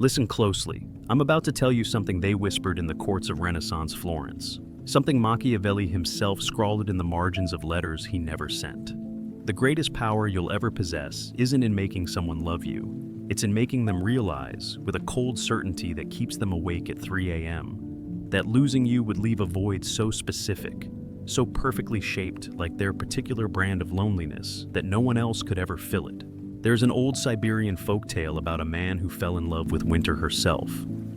Listen closely. I'm about to tell you something they whispered in the courts of Renaissance Florence. Something Machiavelli himself scrawled in the margins of letters he never sent. The greatest power you'll ever possess isn't in making someone love you. It's in making them realize, with a cold certainty that keeps them awake at 3 a.m., that losing you would leave a void so specific, so perfectly shaped like their particular brand of loneliness that no one else could ever fill it. There's an old Siberian folktale about a man who fell in love with winter herself.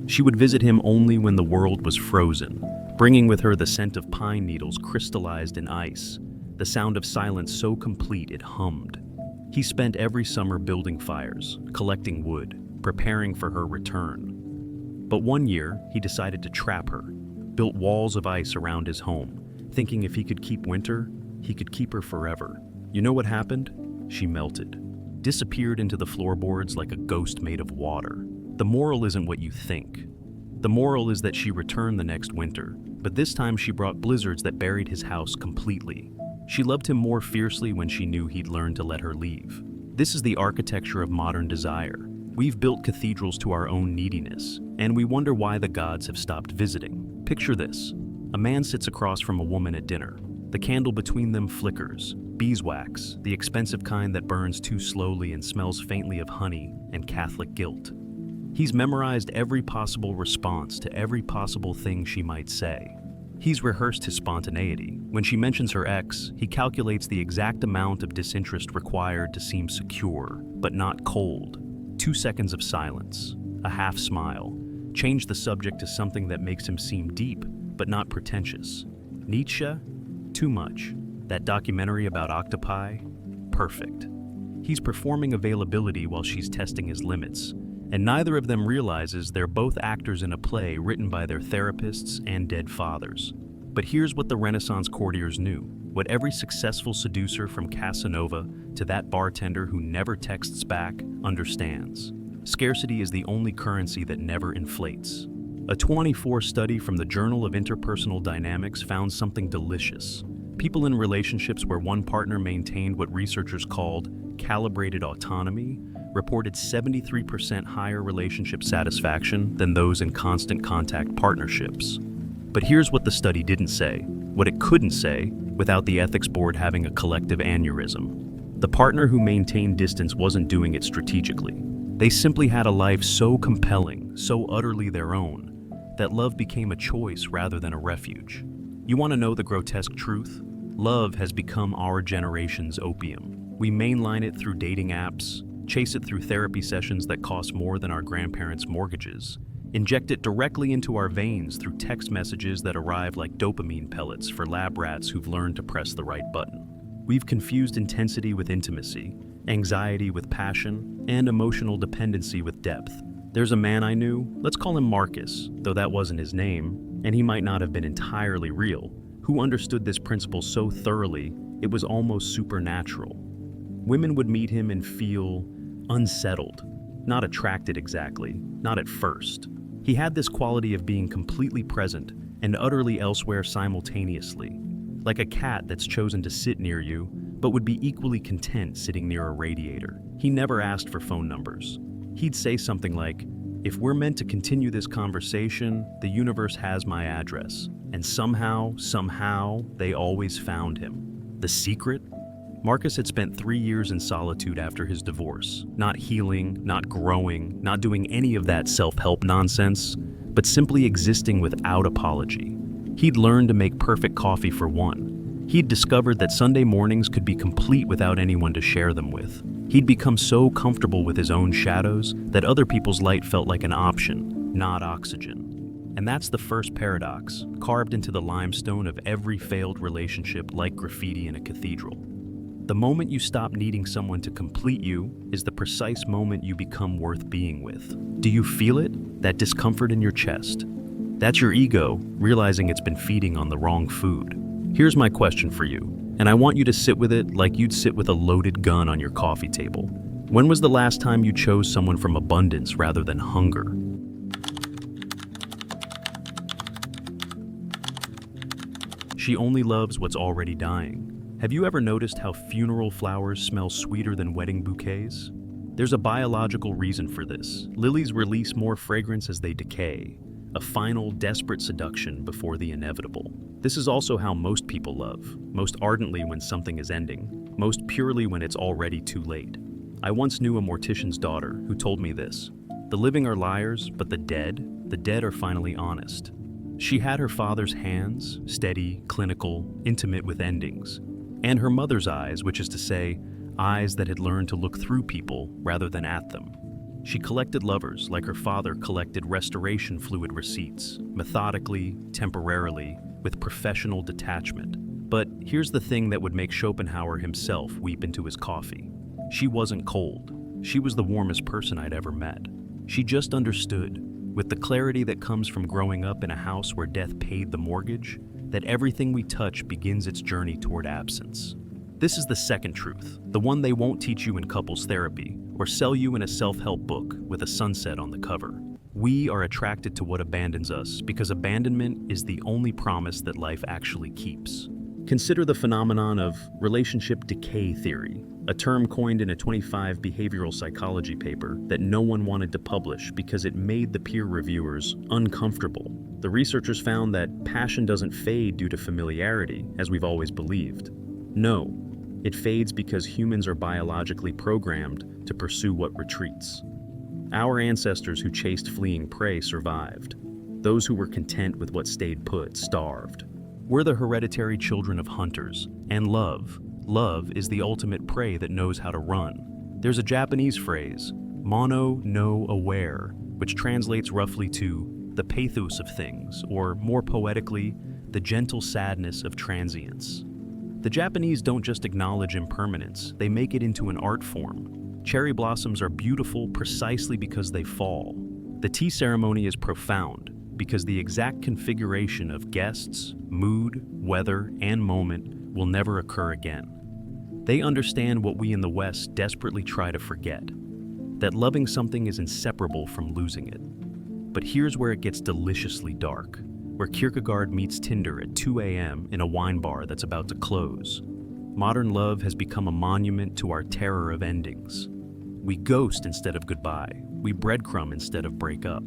She would visit him only when the world was frozen, bringing with her the scent of pine needles crystallized in ice, the sound of silence so complete it hummed. He spent every summer building fires, collecting wood, preparing for her return. But one year, he decided to trap her, built walls of ice around his home, thinking if he could keep winter, he could keep her forever. You know what happened? She melted, disappeared into the floorboards like a ghost made of water. The moral isn't what you think. The moral is that she returned the next winter, but this time she brought blizzards that buried his house completely. She loved him more fiercely when she knew he'd learned to let her leave. This is the architecture of modern desire. We've built cathedrals to our own neediness, and we wonder why the gods have stopped visiting. Picture this. A man sits across from a woman at dinner. The candle between them flickers. Beeswax, the expensive kind that burns too slowly and smells faintly of honey and Catholic guilt. He's memorized every possible response to every possible thing she might say. He's rehearsed his spontaneity. When she mentions her ex, he calculates the exact amount of disinterest required to seem secure, but not cold. 2 seconds of silence, a half smile, change the subject to something that makes him seem deep, but not pretentious. Nietzsche? Too much. That documentary about octopi? Perfect. He's performing availability while she's testing his limits, and neither of them realizes they're both actors in a play written by their therapists and dead fathers. But here's what the Renaissance courtiers knew, what every successful seducer from Casanova to that bartender who never texts back understands. Scarcity is the only currency that never inflates. A 24 study from the Journal of Interpersonal Dynamics found something delicious. People in relationships where one partner maintained what researchers called calibrated autonomy reported 73% higher relationship satisfaction than those in constant contact partnerships. But here's what the study didn't say, what it couldn't say without the ethics board having a collective aneurysm. The partner who maintained distance wasn't doing it strategically. They simply had a life so compelling, so utterly their own, that love became a choice rather than a refuge. You want to know the grotesque truth? Love has become our generation's opium. We mainline it through dating apps, chase it through therapy sessions that cost more than our grandparents' mortgages, inject it directly into our veins through text messages that arrive like dopamine pellets for lab rats who've learned to press the right button. We've confused intensity with intimacy, anxiety with passion, and emotional dependency with depth. There's a man I knew, let's call him Marcus, though that wasn't his name, and he might not have been entirely real, who understood this principle so thoroughly it was almost supernatural. Women would meet him and feel unsettled, not attracted exactly, not at first. He had this quality of being completely present and utterly elsewhere simultaneously, like a cat that's chosen to sit near you, but would be equally content sitting near a radiator. He never asked for phone numbers. He'd say something like, "If we're meant to continue this conversation, the universe has my address." And somehow, they always found him. The secret? Marcus had spent 3 years in solitude after his divorce, not healing, not growing, not doing any of that self-help nonsense, but simply existing without apology. He'd learned to make perfect coffee for one. He'd discovered that Sunday mornings could be complete without anyone to share them with. He'd become so comfortable with his own shadows that other people's light felt like an option, not oxygen. And that's the first paradox, carved into the limestone of every failed relationship like graffiti in a cathedral. The moment you stop needing someone to complete you is the precise moment you become worth being with. Do you feel it? That discomfort in your chest? That's your ego realizing it's been feeding on the wrong food. Here's my question for you, and I want you to sit with it like you'd sit with a loaded gun on your coffee table. When was the last time you chose someone from abundance rather than hunger? She only loves what's already dying. Have you ever noticed how funeral flowers smell sweeter than wedding bouquets? There's a biological reason for this. Lilies release more fragrance as they decay, a final, desperate seduction before the inevitable. This is also how most people love, most ardently when something is ending, most purely when it's already too late. I once knew a mortician's daughter who told me this. The living are liars, but the dead are finally honest. She had her father's hands, steady, clinical, intimate with endings, and her mother's eyes, which is to say, eyes that had learned to look through people rather than at them. She collected lovers like her father collected restoration fluid receipts, methodically, temporarily, with professional detachment. But here's the thing that would make Schopenhauer himself weep into his coffee. She wasn't cold. She was the warmest person I'd ever met. She just understood, with the clarity that comes from growing up in a house where death paid the mortgage, that everything we touch begins its journey toward absence. This is the second truth, the one they won't teach you in couples therapy or sell you in a self-help book with a sunset on the cover. We are attracted to what abandons us because abandonment is the only promise that life actually keeps. Consider the phenomenon of relationship decay theory, a term coined in a 25 behavioral psychology paper that no one wanted to publish because it made the peer reviewers uncomfortable. The researchers found that passion doesn't fade due to familiarity, as we've always believed. No, it fades because humans are biologically programmed to pursue what retreats. Our ancestors who chased fleeing prey survived. Those who were content with what stayed put starved. We're the hereditary children of hunters, and love is the ultimate prey that knows how to run. There's a Japanese phrase, mono no aware, which translates roughly to the pathos of things, or more poetically, the gentle sadness of transience. The Japanese don't just acknowledge impermanence, they make it into an art form. Cherry blossoms are beautiful precisely because they fall. The tea ceremony is profound because the exact configuration of guests, mood, weather, and moment will never occur again. They understand what we in the West desperately try to forget, that loving something is inseparable from losing it. But here's where it gets deliciously dark, where Kierkegaard meets Tinder at 2 a.m. in a wine bar that's about to close. Modern love has become a monument to our terror of endings. We ghost instead of goodbye. We breadcrumb instead of break up.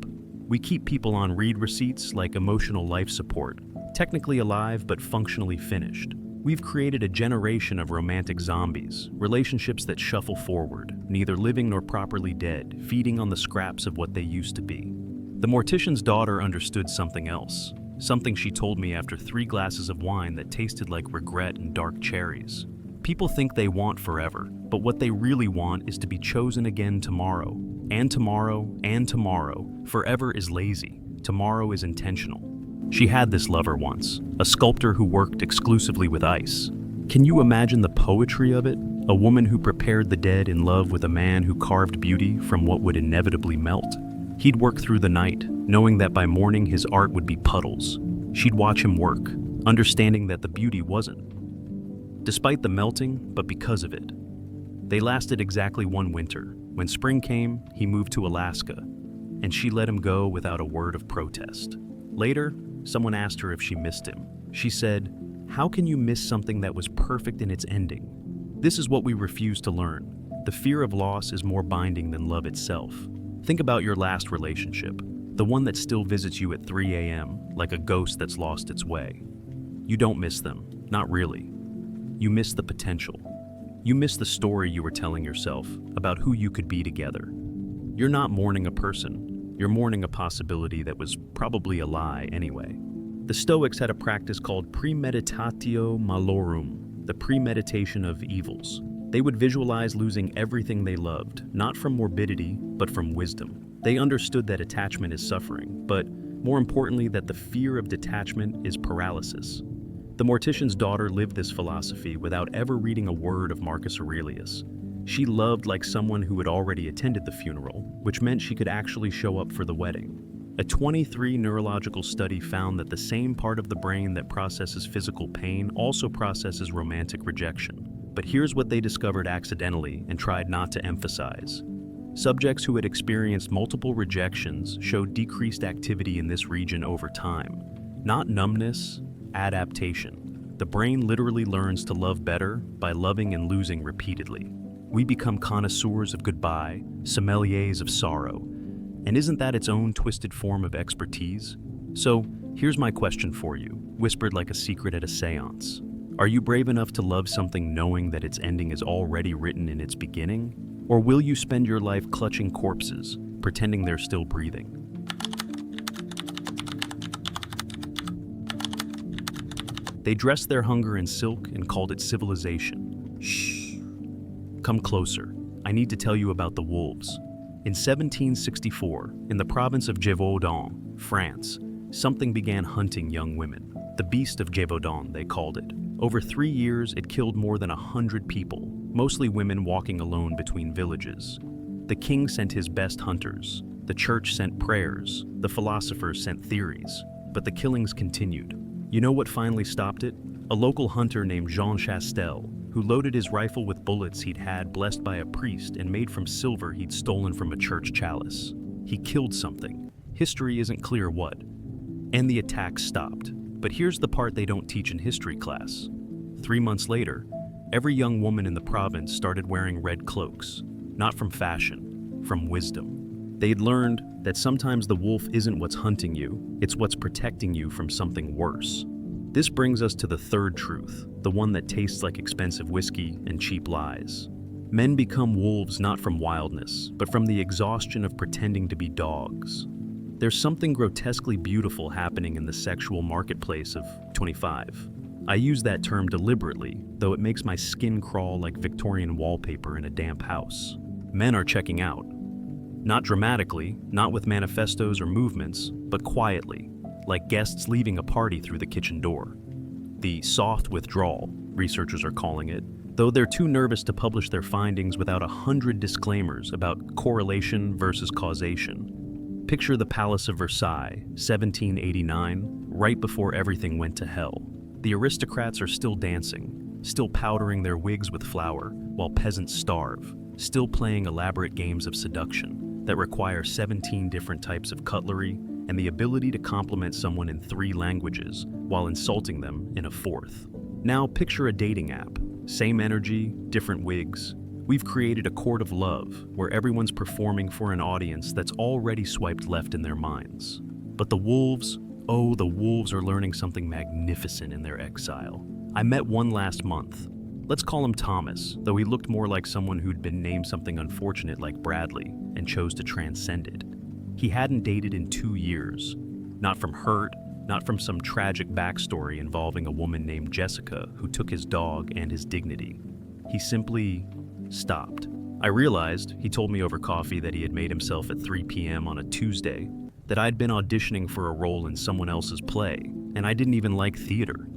We keep people on read receipts like emotional life support, technically alive but functionally finished. We've created a generation of romantic zombies, relationships that shuffle forward, neither living nor properly dead, feeding on the scraps of what they used to be. The mortician's daughter understood something else, something she told me after 3 glasses of wine that tasted like regret and dark cherries. People think they want forever, but what they really want is to be chosen again tomorrow. And tomorrow, and tomorrow. Forever is lazy. Tomorrow is intentional. She had this lover once, a sculptor who worked exclusively with ice. Can you imagine the poetry of it? A woman who prepared the dead in love with a man who carved beauty from what would inevitably melt. He'd work through the night, knowing that by morning his art would be puddles. She'd watch him work, understanding that the beauty wasn't. Despite the melting, but because of it. They lasted exactly 1 winter. When spring came, he moved to Alaska, and she let him go without a word of protest. Later, someone asked her if she missed him. She said, "How can you miss something that was perfect in its ending?" This is what we refuse to learn. The fear of loss is more binding than love itself. Think about your last relationship, the one that still visits you at 3 a.m., like a ghost that's lost its way. You don't miss them, not really. You miss the potential. You miss the story you were telling yourself about who you could be together. You're not mourning a person. You're mourning a possibility that was probably a lie anyway. The Stoics had a practice called premeditatio malorum, the premeditation of evils. They would visualize losing everything they loved, not from morbidity, but from wisdom. They understood that attachment is suffering, but more importantly, that the fear of detachment is paralysis. The mortician's daughter lived this philosophy without ever reading a word of Marcus Aurelius. She loved like someone who had already attended the funeral, which meant she could actually show up for the wedding. A 23 neurological study found that the same part of the brain that processes physical pain also processes romantic rejection. But here's what they discovered accidentally and tried not to emphasize. Subjects who had experienced multiple rejections showed decreased activity in this region over time. Not numbness, adaptation. The brain literally learns to love better by loving and losing repeatedly. We become connoisseurs of goodbye, sommeliers of sorrow. And isn't that its own twisted form of expertise? So, here's my question for you, whispered like a secret at a seance. Are you brave enough to love something knowing that its ending is already written in its beginning? Or will you spend your life clutching corpses, pretending they're still breathing? They dressed their hunger in silk and called it civilization. Shh. Come closer. I need to tell you about the wolves. In 1764, in the province of Gévaudan, France, something began hunting young women. The beast of Gévaudan, they called it. Over 3 years, it killed more than 100 people, mostly women walking alone between villages. The king sent his best hunters. The church sent prayers. The philosophers sent theories. But the killings continued. You know what finally stopped it? A local hunter named Jean Chastel, who loaded his rifle with bullets he'd had blessed by a priest and made from silver he'd stolen from a church chalice. He killed something. History isn't clear what. And the attack stopped. But here's the part they don't teach in history class. 3 months later, every young woman in the province started wearing red cloaks. Not from fashion, from wisdom. They'd learned that sometimes the wolf isn't what's hunting you, it's what's protecting you from something worse. This brings us to the third truth, the one that tastes like expensive whiskey and cheap lies. Men become wolves not from wildness, but from the exhaustion of pretending to be dogs. There's something grotesquely beautiful happening in the sexual marketplace of 25. I use that term deliberately, though it makes my skin crawl like Victorian wallpaper in a damp house. Men are checking out. Not dramatically, not with manifestos or movements, but quietly, like guests leaving a party through the kitchen door. The soft withdrawal, researchers are calling it, though they're too nervous to publish their findings without 100 disclaimers about correlation versus causation. Picture the Palace of Versailles, 1789, right before everything went to hell. The aristocrats are still dancing, still powdering their wigs with flour, while peasants starve, still playing elaborate games of seduction that require 17 different types of cutlery and the ability to compliment someone in 3 languages while insulting them in a 4th. Now picture a dating app. Same energy, different wigs. We've created a court of love where everyone's performing for an audience that's already swiped left in their minds. But the wolves, oh, the wolves are learning something magnificent in their exile. I met one last month. Let's call him Thomas, though he looked more like someone who'd been named something unfortunate like Bradley and chose to transcend it. He hadn't dated in 2 years. Not from hurt, not from some tragic backstory involving a woman named Jessica who took his dog and his dignity. He simply stopped. I realized, he told me over coffee, that he had made himself at 3 p.m. on a Tuesday, that I'd been auditioning for a role in someone else's play, and I didn't even like theater.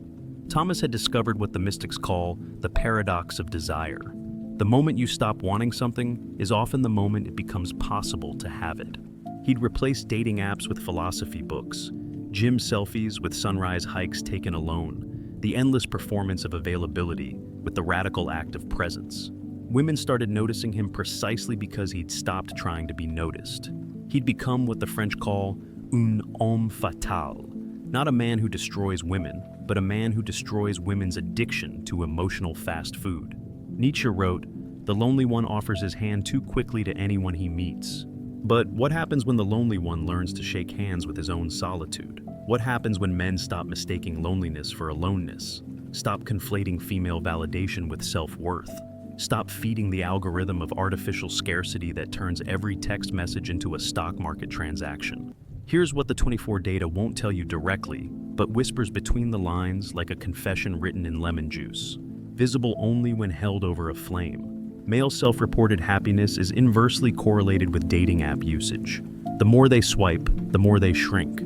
Thomas had discovered what the mystics call the paradox of desire. The moment you stop wanting something is often the moment it becomes possible to have it. He'd replaced dating apps with philosophy books, gym selfies with sunrise hikes taken alone, the endless performance of availability with the radical act of presence. Women started noticing him precisely because he'd stopped trying to be noticed. He'd become what the French call un homme fatal, not a man who destroys women, but a man who destroys women's addiction to emotional fast food. Nietzsche wrote, "The lonely one offers his hand too quickly to anyone he meets." But what happens when the lonely one learns to shake hands with his own solitude? What happens when men stop mistaking loneliness for aloneness? Stop conflating female validation with self-worth? Stop feeding the algorithm of artificial scarcity that turns every text message into a stock market transaction? Here's what the 24 data won't tell you directly, but whispers between the lines like a confession written in lemon juice, visible only when held over a flame. Male self-reported happiness is inversely correlated with dating app usage. The more they swipe, the more they shrink.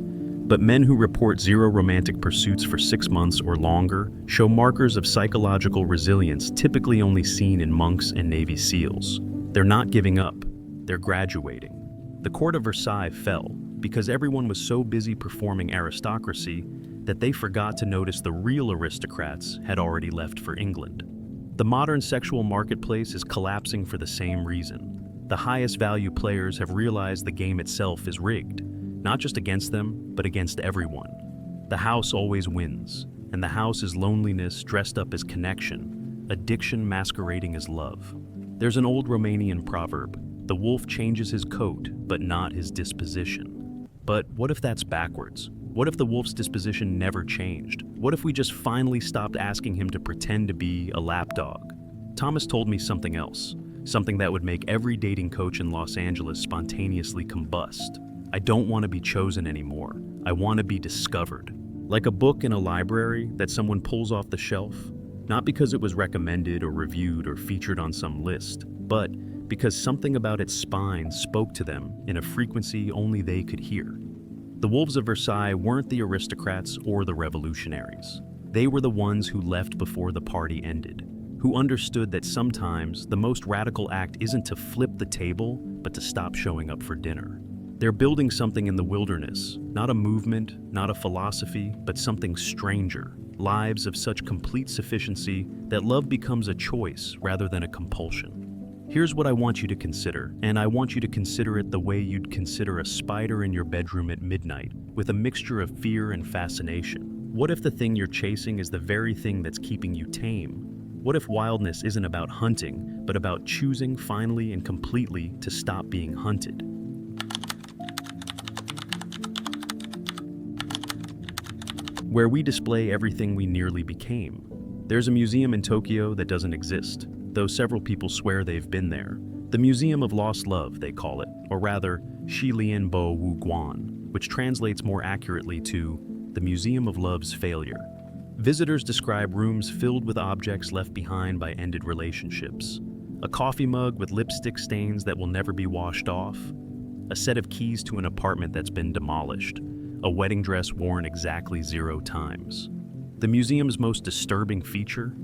But men who report 0 romantic pursuits for 6 months or longer show markers of psychological resilience typically only seen in monks and Navy SEALs. They're not giving up, they're graduating. The court of Versailles fell because everyone was so busy performing aristocracy that they forgot to notice the real aristocrats had already left for England. The modern sexual marketplace is collapsing for the same reason. The highest value players have realized the game itself is rigged, not just against them, but against everyone. The house always wins, and the house is loneliness dressed up as connection, addiction masquerading as love. There's an old Romanian proverb: the wolf changes his coat, but not his disposition. But what if that's backwards? What if the wolf's disposition never changed? What if we just finally stopped asking him to pretend to be a lapdog? Thomas told me something else, something that would make every dating coach in Los Angeles spontaneously combust. I don't want to be chosen anymore. I want to be discovered. Like a book in a library that someone pulls off the shelf, not because it was recommended or reviewed or featured on some list, but because something about its spine spoke to them in a frequency only they could hear. The Wolves of Versailles weren't the aristocrats or the revolutionaries. They were the ones who left before the party ended, who understood that sometimes the most radical act isn't to flip the table, but to stop showing up for dinner. They're building something in the wilderness, not a movement, not a philosophy, but something stranger. Lives of such complete sufficiency that love becomes a choice rather than a compulsion. Here's what I want you to consider, and I want you to consider it the way you'd consider a spider in your bedroom at midnight, with a mixture of fear and fascination. What if the thing you're chasing is the very thing that's keeping you tame? What if wildness isn't about hunting, but about choosing finally and completely to stop being hunted? Where we display everything we nearly became. There's a museum in Tokyo that doesn't exist, though several people swear they've been there. The Museum of Lost Love, they call it, or rather, Shilian Bo Wu Guan, which translates more accurately to the Museum of Love's Failure. Visitors describe rooms filled with objects left behind by ended relationships. A coffee mug with lipstick stains that will never be washed off. A set of keys to an apartment that's been demolished. A wedding dress worn exactly 0 times. The museum's most disturbing feature?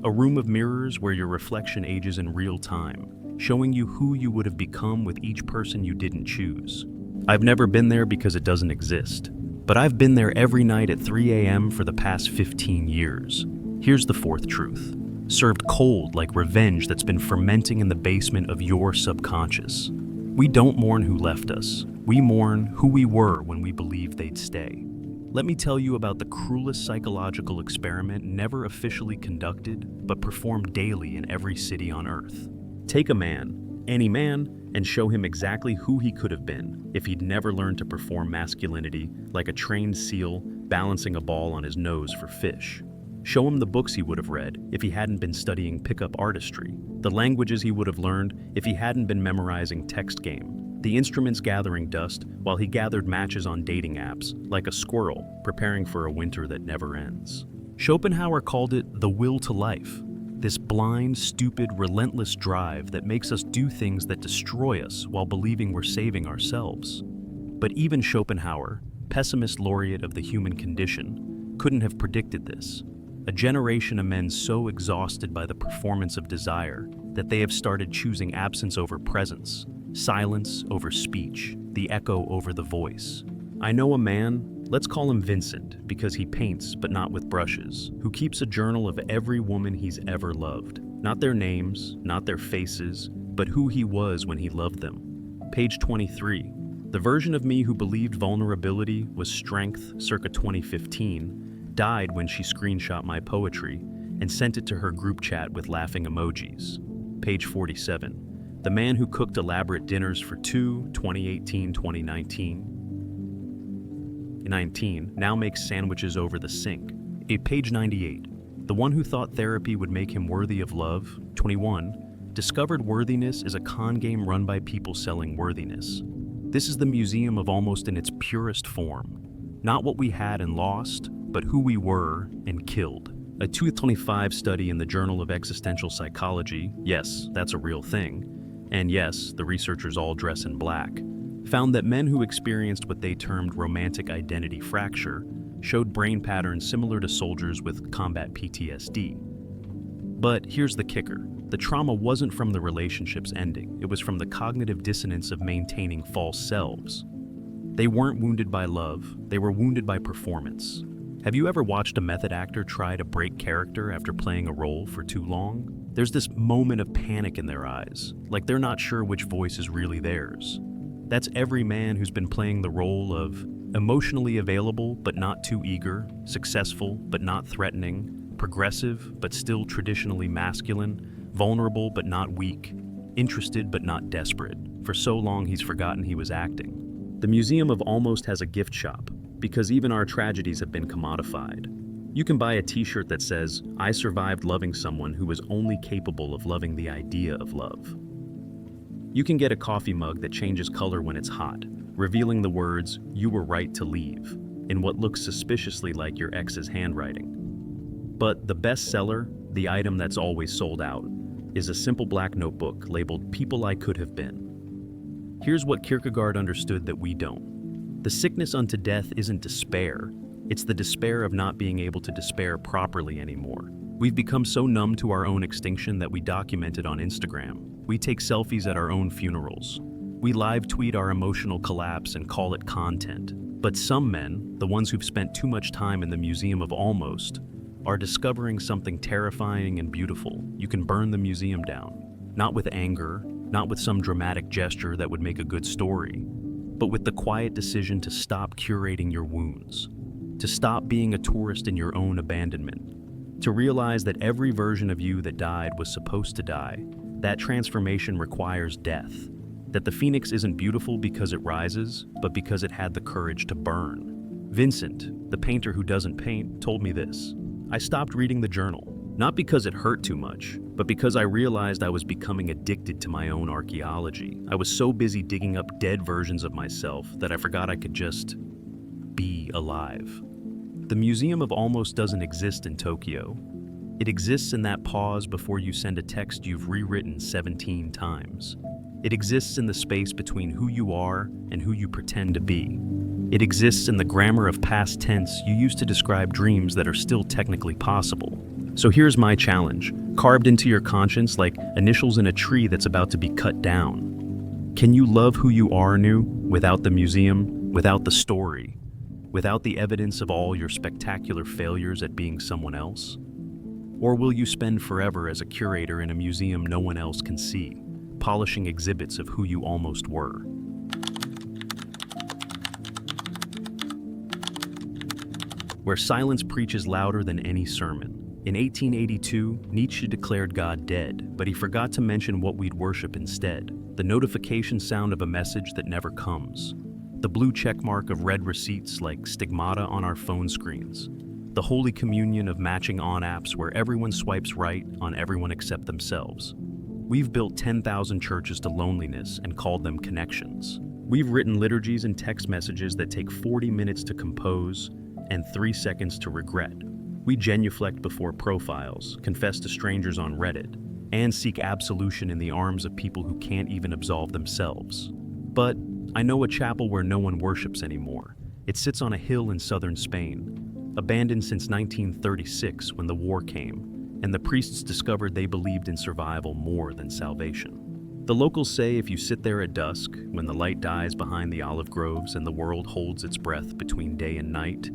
A room of mirrors where your reflection ages in real time, showing you who you would have become with each person you didn't choose. I've never been there because it doesn't exist, but I've been there every night at 3 a.m. for the past 15 years. Here's the fourth truth. Served cold like revenge that's been fermenting in the basement of your subconscious. We don't mourn who left us. We mourn who we were when we believed they'd stay. Let me tell you about the cruelest psychological experiment never officially conducted, but performed daily in every city on Earth. Take a man, any man, and show him exactly who he could have been if he'd never learned to perform masculinity like a trained seal balancing a ball on his nose for fish. Show him the books he would have read if he hadn't been studying pickup artistry, the languages he would have learned if he hadn't been memorizing text game, the instruments gathering dust while he gathered matches on dating apps, like a squirrel preparing for a winter that never ends. Schopenhauer called it the will to life, this blind, stupid, relentless drive that makes us do things that destroy us while believing we're saving ourselves. But even Schopenhauer, pessimist laureate of the human condition, couldn't have predicted this. A generation of men so exhausted by the performance of desire that they have started choosing absence over presence, silence over speech, the echo over the voice. I know a man, let's call him Vincent because he paints but not with brushes, who keeps a journal of every woman he's ever loved. Not their names, not their faces, but who he was when he loved them. Page 23. The version of me who believed vulnerability was strength circa 2015 died when she screenshot my poetry and sent it to her group chat with laughing emojis. Page 47. The man who cooked elaborate dinners for 2019 now makes sandwiches over the sink. Page 98. The one who thought therapy would make him worthy of love, 21, discovered worthiness is a con game run by people selling worthiness. This is the museum of almost in its purest form. Not what we had and lost, but who we were and killed. A 2025 study in the Journal of Existential Psychology, yes, that's a real thing, and yes, the researchers all dress in black, found that men who experienced what they termed romantic identity fracture showed brain patterns similar to soldiers with combat PTSD. But here's the kicker. The trauma wasn't from the relationships ending, it was from the cognitive dissonance of maintaining false selves. They weren't wounded by love, they were wounded by performance. Have you ever watched a method actor try to break character after playing a role for too long? There's this moment of panic in their eyes, like they're not sure which voice is really theirs. That's every man who's been playing the role of emotionally available but not too eager, successful but not threatening, progressive but still traditionally masculine, vulnerable but not weak, interested but not desperate. For so long he's forgotten he was acting. The Museum of Almost has a gift shop, because even our tragedies have been commodified. You can buy a t-shirt that says, "I survived loving someone who was only capable of loving the idea of love." You can get a coffee mug that changes color when it's hot, revealing the words, "You were right to leave," in what looks suspiciously like your ex's handwriting. But the best seller, the item that's always sold out, is a simple black notebook labeled "People I Could Have Been." Here's what Kierkegaard understood that we don't. The sickness unto death isn't despair, it's the despair of not being able to despair properly anymore. We've become so numb to our own extinction that we document it on Instagram. We take selfies at our own funerals. We live tweet our emotional collapse and call it content. But some men, the ones who've spent too much time in the Museum of Almost, are discovering something terrifying and beautiful. You can burn the museum down. Not with anger, not with some dramatic gesture that would make a good story, but with the quiet decision to stop curating your wounds, to stop being a tourist in your own abandonment, to realize that every version of you that died was supposed to die. That transformation requires death, that the phoenix isn't beautiful because it rises, but because it had the courage to burn. Vincent, the painter who doesn't paint, told me this. I stopped reading the journal, not because it hurt too much, but because I realized I was becoming addicted to my own archaeology. I was so busy digging up dead versions of myself that I forgot I could just be alive. The Museum of Almost doesn't exist in Tokyo. It exists in that pause before you send a text you've rewritten 17 times. It exists in the space between who you are and who you pretend to be. It exists in the grammar of past tense you use to describe dreams that are still technically possible. So here's my challenge, carved into your conscience like initials in a tree that's about to be cut down. Can you love who you are new, without the museum, without the story, without the evidence of all your spectacular failures at being someone else? Or will you spend forever as a curator in a museum no one else can see, polishing exhibits of who you almost were? Where silence preaches louder than any sermon. In 1882, Nietzsche declared God dead, but he forgot to mention what we'd worship instead. The notification sound of a message that never comes. The blue checkmark of red receipts like stigmata on our phone screens. The holy communion of matching on-apps where everyone swipes right on everyone except themselves. We've built 10,000 churches to loneliness and called them connections. We've written liturgies and text messages that take 40 minutes to compose and 3 seconds to regret. We genuflect before profiles, confess to strangers on Reddit, and seek absolution in the arms of people who can't even absolve themselves. But I know a chapel where no one worships anymore. It sits on a hill in southern Spain, abandoned since 1936 when the war came, and the priests discovered they believed in survival more than salvation. The locals say if you sit there at dusk, when the light dies behind the olive groves and the world holds its breath between day and night,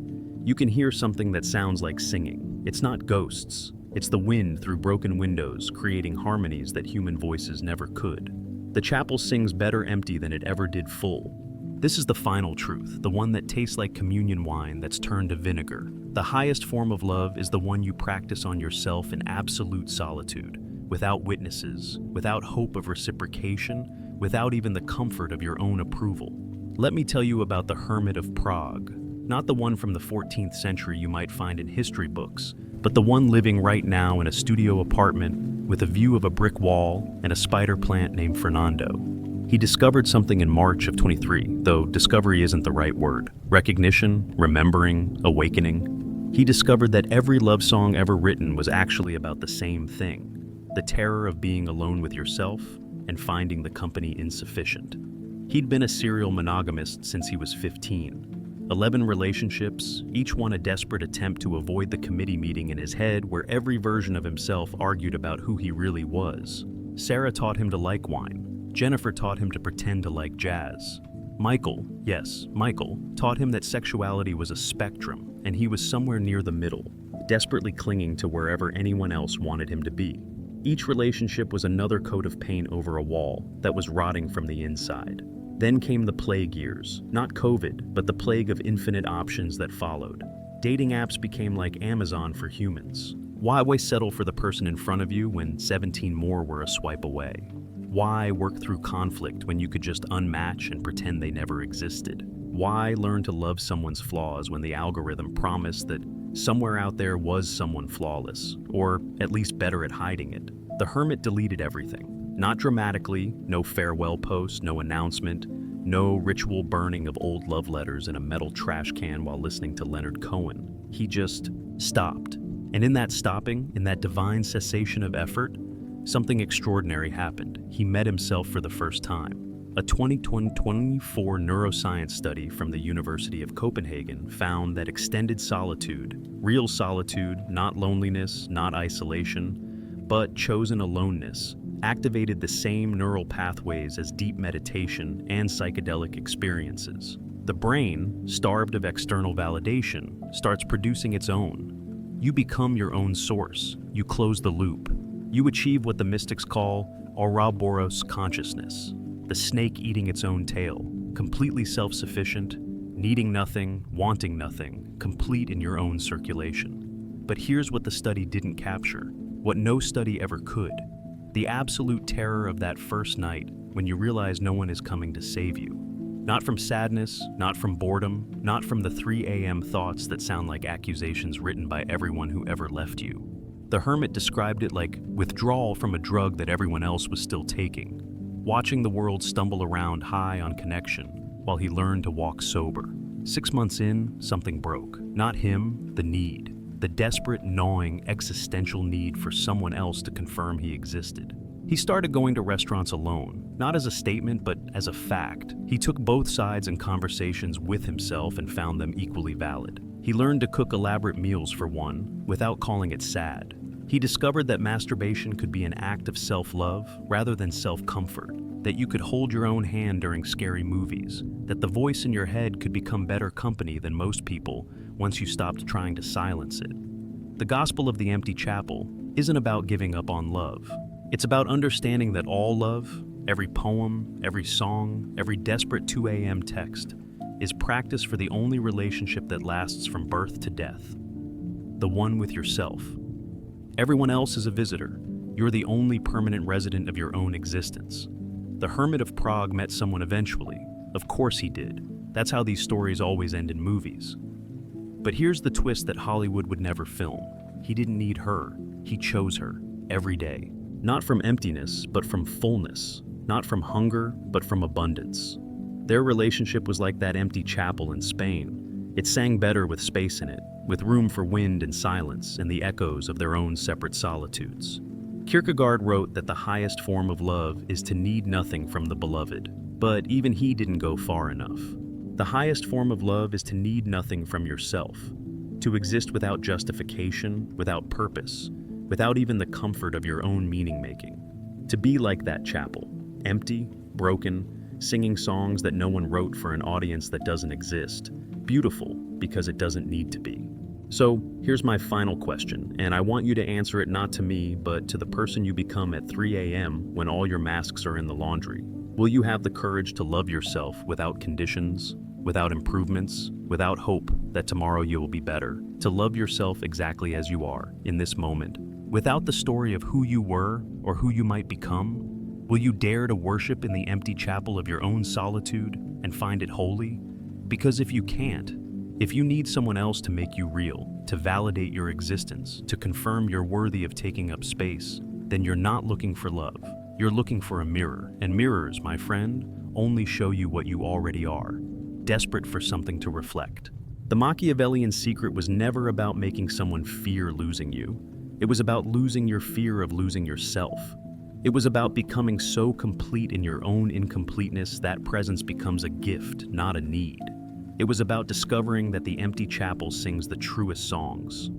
you can hear something that sounds like singing. It's not ghosts. It's the wind through broken windows, creating harmonies that human voices never could. The chapel sings better empty than it ever did full. This is the final truth, the one that tastes like communion wine that's turned to vinegar. The highest form of love is the one you practice on yourself in absolute solitude, without witnesses, without hope of reciprocation, without even the comfort of your own approval. Let me tell you about the Hermit of Prague. Not the one from the 14th century you might find in history books, but the one living right now in a studio apartment with a view of a brick wall and a spider plant named Fernando. He discovered something in March of 23, though discovery isn't the right word. Recognition, remembering, awakening. He discovered that every love song ever written was actually about the same thing: the terror of being alone with yourself and finding the company insufficient. He'd been a serial monogamist since he was 15. 11 relationships, each one a desperate attempt to avoid the committee meeting in his head where every version of himself argued about who he really was. Sarah taught him to like wine. Jennifer taught him to pretend to like jazz. Michael, yes, Michael, taught him that sexuality was a spectrum, and he was somewhere near the middle, desperately clinging to wherever anyone else wanted him to be. Each relationship was another coat of paint over a wall that was rotting from the inside. Then came the plague years, not COVID, but the plague of infinite options that followed. Dating apps became like Amazon for humans. Why settle for the person in front of you when 17 more were a swipe away? Why work through conflict when you could just unmatch and pretend they never existed? Why learn to love someone's flaws when the algorithm promised that somewhere out there was someone flawless, or at least better at hiding it? The hermit deleted everything. Not dramatically, no farewell post, no announcement, no ritual burning of old love letters in a metal trash can while listening to Leonard Cohen. He just stopped. And in that stopping, in that divine cessation of effort, something extraordinary happened. He met himself for the first time. A 2024 neuroscience study from the University of Copenhagen found that extended solitude, real solitude, not loneliness, not isolation, but chosen aloneness, activated the same neural pathways as deep meditation and psychedelic experiences. The brain, starved of external validation, starts producing its own. You become your own source. You close the loop. You achieve what the mystics call Ouroboros consciousness, the snake eating its own tail, completely self-sufficient, needing nothing, wanting nothing, complete in your own circulation. But here's what the study didn't capture, what no study ever could. The absolute terror of that first night when you realize no one is coming to save you. Not from sadness, not from boredom, not from the 3 a.m. thoughts that sound like accusations written by everyone who ever left you. The hermit described it like withdrawal from a drug that everyone else was still taking, watching the world stumble around high on connection while he learned to walk sober. 6 months in, something broke. Not him, the need. The desperate, gnawing, existential need for someone else to confirm he existed. He started going to restaurants alone, not as a statement, but as a fact. He took both sides in conversations with himself and found them equally valid. He learned to cook elaborate meals for one, without calling it sad. He discovered that masturbation could be an act of self-love rather than self-comfort, that you could hold your own hand during scary movies, that the voice in your head could become better company than most people once you stopped trying to silence it. The Gospel of the Empty Chapel isn't about giving up on love. It's about understanding that all love, every poem, every song, every desperate 2 a.m. text, is practice for the only relationship that lasts from birth to death, the one with yourself. Everyone else is a visitor. You're the only permanent resident of your own existence. The Hermit of Prague met someone eventually. Of course he did. That's how these stories always end in movies. But here's the twist that Hollywood would never film. He didn't need her. He chose her every day. Not from emptiness, but from fullness. Not from hunger, but from abundance. Their relationship was like that empty chapel in Spain. It sang better with space in it, with room for wind and silence and the echoes of their own separate solitudes. Kierkegaard wrote that the highest form of love is to need nothing from the beloved, but even he didn't go far enough. The highest form of love is to need nothing from yourself, to exist without justification, without purpose, without even the comfort of your own meaning-making. To be like that chapel, empty, broken, singing songs that no one wrote for an audience that doesn't exist, beautiful because it doesn't need to be. So here's my final question, and I want you to answer it not to me, but to the person you become at 3 a.m. when all your masks are in the laundry. Will you have the courage to love yourself without conditions, without improvements, without hope that tomorrow you will be better? To love yourself exactly as you are, in this moment, without the story of who you were or who you might become? Will you dare to worship in the empty chapel of your own solitude and find it holy? Because if you can't, if you need someone else to make you real, to validate your existence, to confirm you're worthy of taking up space, then you're not looking for love. You're looking for a mirror, and mirrors, my friend, only show you what you already are, desperate for something to reflect. The Machiavellian secret was never about making someone fear losing you. It was about losing your fear of losing yourself. It was about becoming so complete in your own incompleteness that presence becomes a gift, not a need. It was about discovering that the empty chapel sings the truest songs,